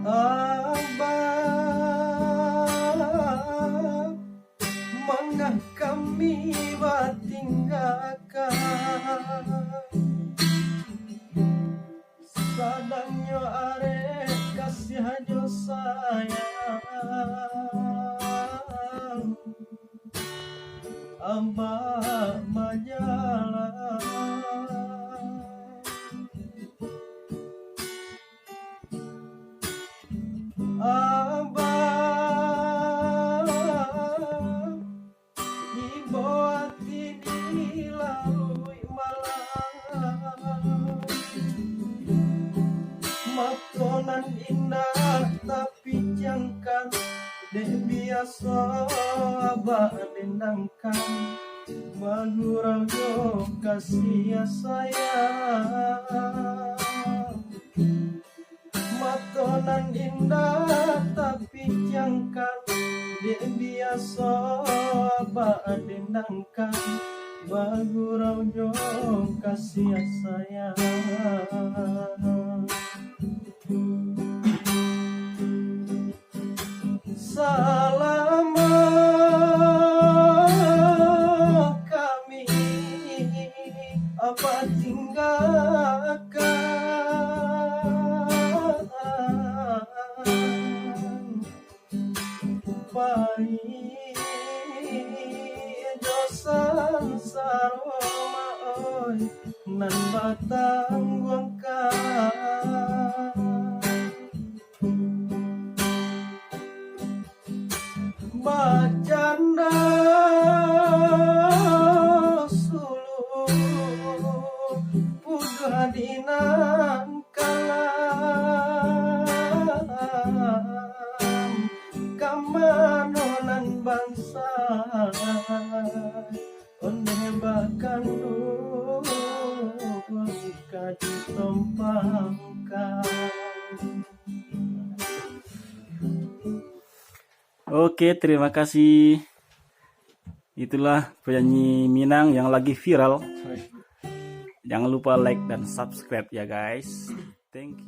Abah mangga kami batinggalkan sadangnya arek kasih hajo sayang Abah majalah Abah ibawati dilalui malam matonan indah tapi jangkan dek biasa Abah dendangkan magurau yo kasih sayang matonan indah tapi jangkan dek biasa Abah dendangkan magurau yo kasih sayang Selama kami apa tinggalkan baik dosan saroma oi nan batang guangkan bacanda sulu puga dinan kalam kamanonan bangsa onebakan duka ditompangkan. Oke, terima kasih. Itulah penyanyi Minang yang lagi viral. Jangan lupa like dan subscribe ya guys. Thank you.